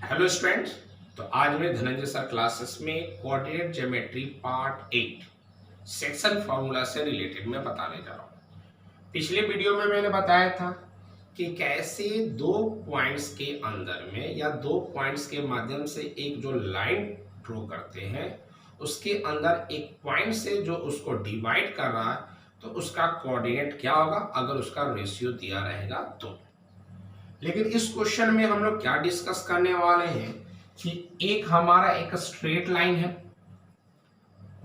Hello students. तो आज मैं धनंजय सर क्लासेस में coordinate geometry part 8 section formula से रिलेटेड मैं बताने जा रहा हूँ। पिछले वीडियो में मैंने बताया था कि कैसे दो पॉइंट्स के अंदर में या दो पॉइंट्स के माध्यम से एक जो लाइन ड्रॉ करते हैं उसके अंदर एक पॉइंट से जो उसको डिवाइड कर रहा है तो उसका कोऑर्डिनेट क्या होगा अगर उसका रेशियो दिया रहेगा तो। लेकिन इस क्वेश्चन में हम लोग क्या डिस्कस करने वाले हैं कि एक हमारा एक स्ट्रेट लाइन है,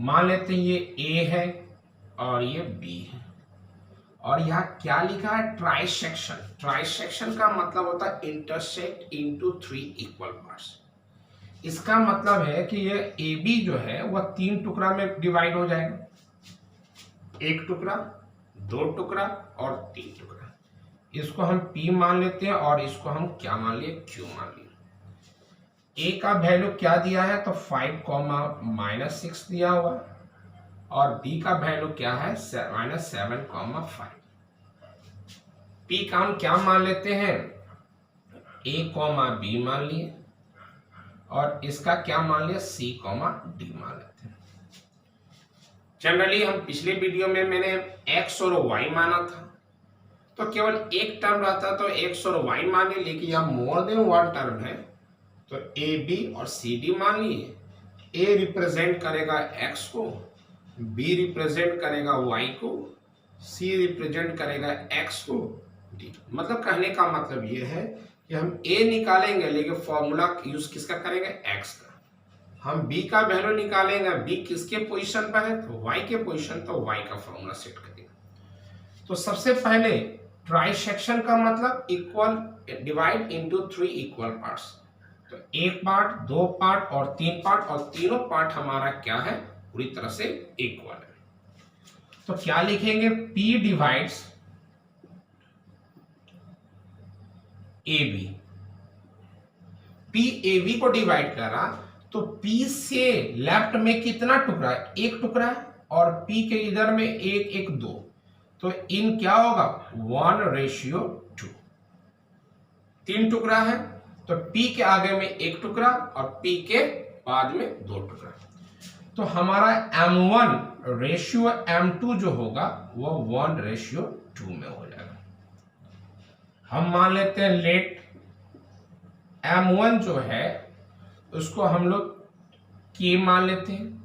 मान लेते हैं ये ए है और ये बी है, और यहाँ क्या लिखा है ट्राइसेक्शन। ट्राइसेक्शन का मतलब होता है intersect into three equal parts. इसका मतलब है कि ये ए बी जो है वह तीन टुकड़ा में डिवाइड हो जाएगा, एक टुकड़ा, दो टुकड़ा और तीन टुकड़ा। इसको हम P मान लेते हैं और इसको हम क्या मान लिए, Q मान लिए। A का वैल्यू क्या दिया है तो 5, -6 दिया हुआ, और B का वैल्यू क्या है -7, 5। P का हम क्या मान लेते हैं, A, B मान लिए, और इसका क्या मान लिया C, D मान लेते हैं। जनरली हम पिछले वीडियो में मैंने X और Y माना था तो केवल एक टर्म रहता तो एक्स और वाई मान लिए, लेकिन यहाँ मोर देन वन टर्म है तो ए बी और सी डी मान लिए। ए रिप्रेजेंट करेगा एक्स को, बी रिप्रेजेंट करेगा वाई को, सी रिप्रेजेंट करेगा एक्स को, डी। मतलब कहने का मतलब ये है कि हम ए निकालेंगे लेकिन फॉर्मूला यूज किसका करेंगे, एक्स का। हम बी का वैल्यू निकालेंगे, बी किसके पोजीशन पर है तो वाई के पोजीशन, तो वाई का फॉर्मूला सेट करेंगे। तो सबसे पहले ट्राइसेक्शन का मतलब equal divide into three equal parts. तो एक पार्ट, दो पार्ट और तीन पार्ट, और तीनों पार्ट हमारा क्या है, पूरी तरह से इक्वल है। तो क्या लिखेंगे, P divides AB। P AB को डिवाइड कर रहा तो P से लेफ्ट में कितना टुकड़ा है, एक टुकड़ा है, और P के इधर में एक दो, तो इन क्या होगा 1:2। तीन टुकड़ा है तो P के आगे में एक टुकड़ा और P के बाद में दो टुकड़ा। तो हमारा M1:M2 जो होगा वो 1:2 में हो जाएगा। हम मान लेते हैं लेट M1 जो है उसको हम लोग K मान लेते हैं,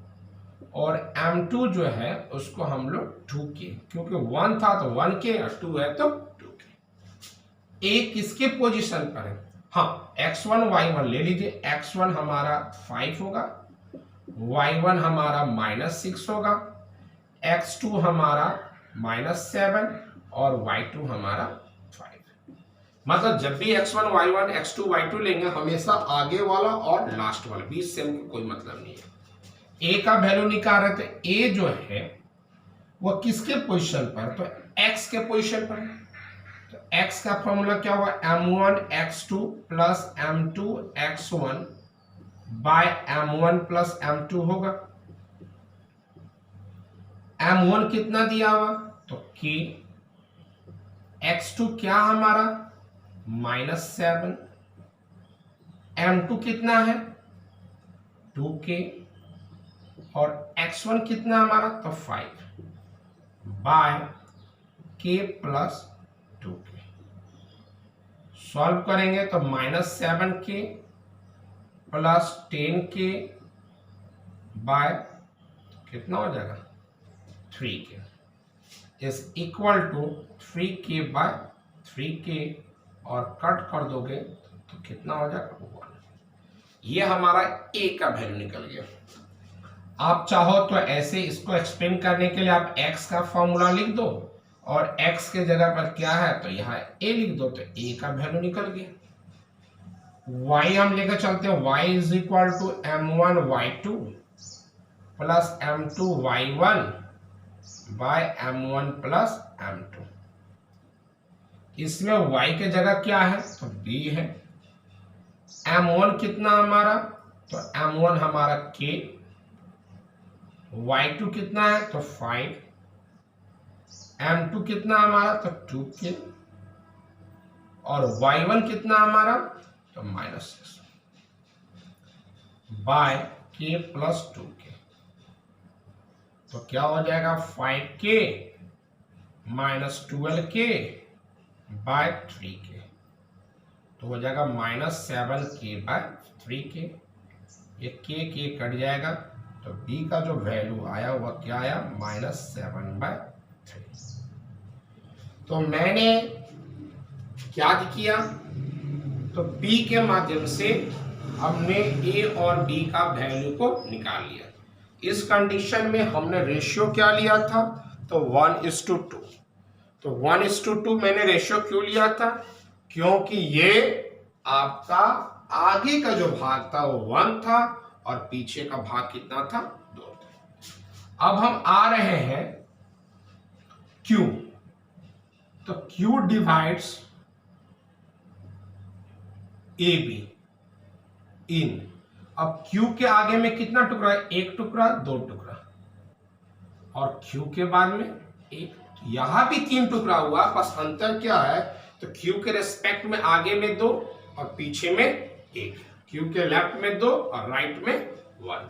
और M2 जो है उसको हम लोग 2K, क्योंकि 1 था तो 1K और 2 है तो 2K। A किसके पोजीशन पर है, हाँ x1 y1 ले लीजिए। x1 हमारा 5 होगा, y1 हमारा -6 होगा, x2 हमारा -7 और y2 हमारा 5। मतलब जब भी x1 y1 x2 y2 लेंगे हमेशा आगे वाला और लास्ट वाला, बीच से कोई मतलब नहीं है। A का वैल्यू निकाल रहे थे, A जो है वो किसके पोजीशन पर, तो x के पोजीशन पर है। तो x का फॉर्मूला क्या हुआ, m1 x2 plus m2 x1 bye m1 plus m2 होगा। m1 कितना दिया हुआ तो k, x2 क्या हमारा -7, m2 कितना है 2k, और x1 कितना हमारा तो 5 bye k plus 2k। Solve करेंगे तो -7k प्लस 10k बाय कितना हो जाएगा 3k is equal to 3k bye 3k, और कट कर दोगे तो कितना हो जाएगा 1। ये हमारा a का वैल्यू निकल गया। आप चाहो तो ऐसे इसको एक्सप्लेन करने के लिए आप x का फॉर्मूला लिख दो, और x के जगह पर क्या है तो यहाँ a लिख दो, तो a का वैल्यू निकल गया। y हम लेकर चलते हैं, y is equal to m1 y2 plus m2 y1 by m1 plus m2। इसमें y के जगह क्या है तो b है। m1 कितना हमारा तो m1 हमारा k, y2 कितना है तो 5, m2 कितना हमारा तो 2k, और y1 कितना हमारा तो -6। बाय के प्लस 2k। तो क्या हो जाएगा 5k minus 12k bye 3k। तो हो जाएगा -7k बाय 3k। ये के कट जाएगा, तो b का जो वैल्यू आया वह क्या आया -7/3। तो मैंने क्या किया, तो b के माध्यम से हमने a और b का वैल्यू को निकाल लिया। इस कंडीशन में हमने रेशियो क्या लिया था, तो 1:2। तो 1:2 मैंने रेशियो क्यों लिया था, क्योंकि ये आपका आगे का जो भाग था वो 1 था और पीछे का भाग कितना था, 2 था। अब हम आ रहे हैं Q। तो Q डिवाइड्स AB इन। अब Q के आगे में कितना टुकड़ा है, 1 टुकड़ा 2 टुकड़ा, और Q के बाद में 1। यहां भी 3 टुकड़ा हुआ, बस अंतर क्या है, तो Q के रेस्पेक्ट में आगे में 2 और पीछे में 1, Q के लेफ्ट में 2 और राइट में 1।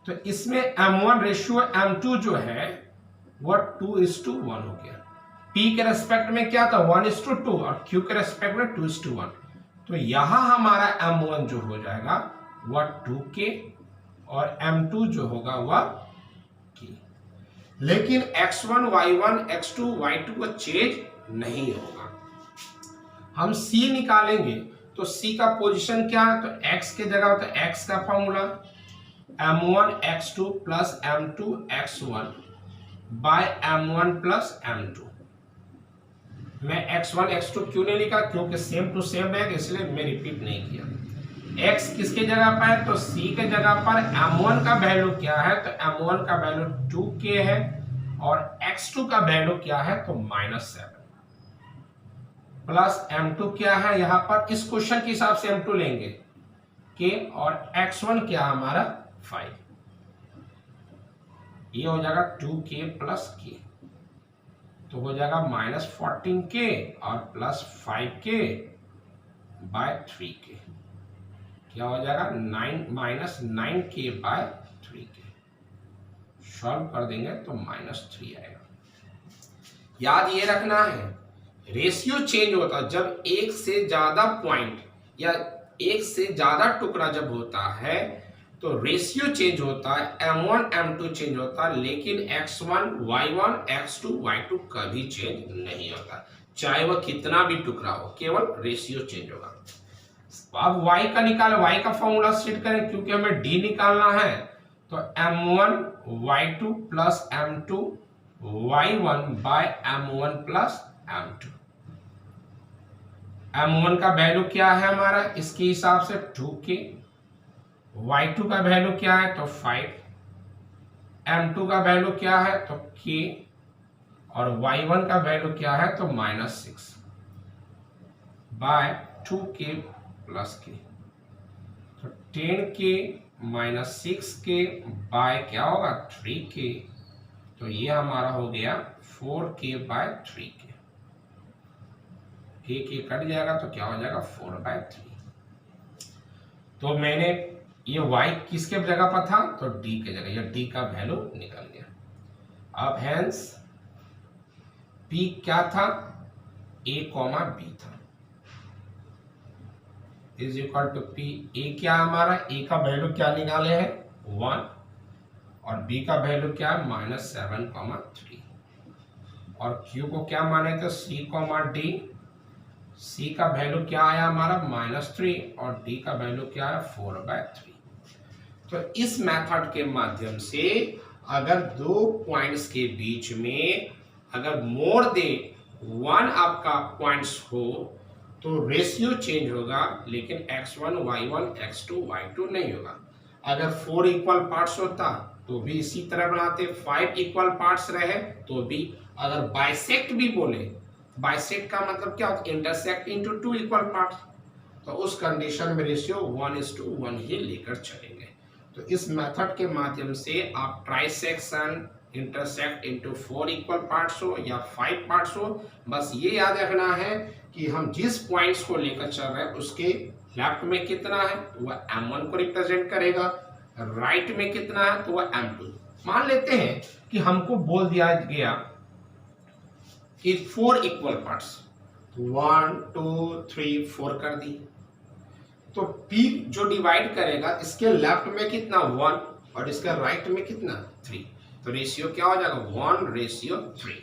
तो इसमें M1 रेशियो M2 जो है वह 2:1 हो गया। P के रेस्पेक्ट में क्या था 1:2 और Q के रेस्पेक्ट में 2:1। तो यहां हमारा M1 जो हो जाएगा वह 2k और M2 जो होगा वह k। लेकिन x1 y1 x2 y2 को चेंज नहीं होगा। हम c निकालेंगे, तो c का पोजीशन क्या है, तो x के जगह तो x का formula m1 x2 plus m2 x1 bye m1 plus m2। मैं x1 x2 क्यों नहीं लिखा, क्योंकि सेम टू सेम है, इसलिए मैं रिपीट नहीं किया। x किसके जगह पर है, तो c के जगह पर m1 का वैल्यू क्या है, तो m1 का वैल्यू 2k है और x2 का वैल्यू क्या है, तो -7 प्लस m2 क्या है, यहां पर इस क्वेश्चन के हिसाब से m2 लेंगे k और x1 क्या हमारा 5। ये हो जाएगा 2k प्लस k, तो हो जाएगा -14k और प्लस 5k बाय 3k। क्या हो जाएगा -9k बाय 3k। सॉल्व कर देंगे तो -3 आएगा। याद ये रखना है, रेशियो चेंज होता है जब एक से ज्यादा पॉइंट या एक से ज्यादा टुकड़ा जब होता है तो रेशियो चेंज होता है, m1 m2 चेंज होता है, लेकिन x1 y1 x2 y2 कभी चेंज नहीं होता, चाहे वह कितना भी टुकड़ा हो, केवल रेशियो चेंज होगा। अब y का निकाल, y का फॉर्मूला सेट करें, क्योंकि हमें d निकालना है। तो m1 y2 plus m2 y1 by m1 plus m2। m1 का वैल्यू क्या है हमारा, इसके हिसाब से 2k, y2 का वैल्यू क्या है, तो 5, m2 का वैल्यू क्या है, तो k, और y1 का वैल्यू क्या है, तो -6 बाय 2k प्लस k। तो 10k -6k बाय क्या होगा 3k। तो ये हमारा हो गया 4k bye 3k। k cut जाएगा तो क्या हो जाएगा 4/3। तो मैंने ये y किसके जगह पर था, तो d के जगह, या d का वैल्यू निकल गया। अब हेंस p क्या था, a, b था, is equal to p। a क्या हमारा, a का वैल्यू क्या निकाले हैं 1 और b का वैल्यू क्या है -7,3 और q को क्या माने थे c, d। c का वैल्यू क्या आया हमारा -3 और d का वैल्यू क्या है 4/3। तो इस मेथड के माध्यम से अगर दो पॉइंट्स के बीच में अगर मोर देन 1 आपका पॉइंट्स हो तो रेशियो चेंज होगा, लेकिन x1 y1 x2 y2 नहीं होगा। अगर 4 इक्वल पार्ट्स होता तो भी इसी तरह बनाते, 5 इक्वल पार्ट्स रहे तो भी। अगर बाइसेक्ट भी बोले, बाइसेक्ट का मतलब क्या होता है, इंटरसेक्ट इनटू 2 इक्वल पार्ट्स, तो उस कंडीशन में रेशियो 1:1 ही लेकर चलेंगे। तो इस मेथड के माध्यम से आप trisection intersect into 4 equal parts हो या 5 पार्ट्स हो, बस ये याद रखना है कि हम जिस पॉइंट्स को लेकर चल रहे हैं उसके लेफ्ट में कितना है तो वह m1 को रिप्रेजेंट करेगा, राइट में कितना है तो वह m2। मान लेते हैं कि हमको बोल दिया गया कि 4 इक्वल पार्ट्स, 1 2 3 4 कर दी, तो P जो डिवाइड करेगा इसके लेफ्ट में कितना 1 और इसके राइट में कितना 3, तो रेशियो क्या हो जाएगा 1:3।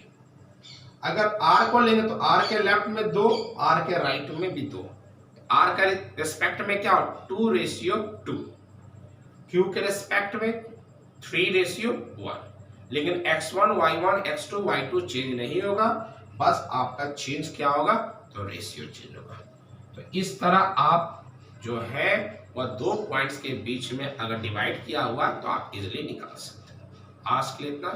अगर R को लेंगे तो R के लेफ्ट में 2, R के राइट में भी 2, R के रिस्पेक्ट में क्या हो 2:2, Q के रिस्पेक्ट में 3:1। लेकिन x1 y1 x2 y2 change नहीं होगा, बस आपका चेंज क्या होगा तो रेशियो चेंज होगा। तो इस तरह आप जो है वह दो पॉइंट्स के बीच में अगर डिवाइड किया हुआ तो आप इजीली निकाल सकते हैं। आज के लिए इतना।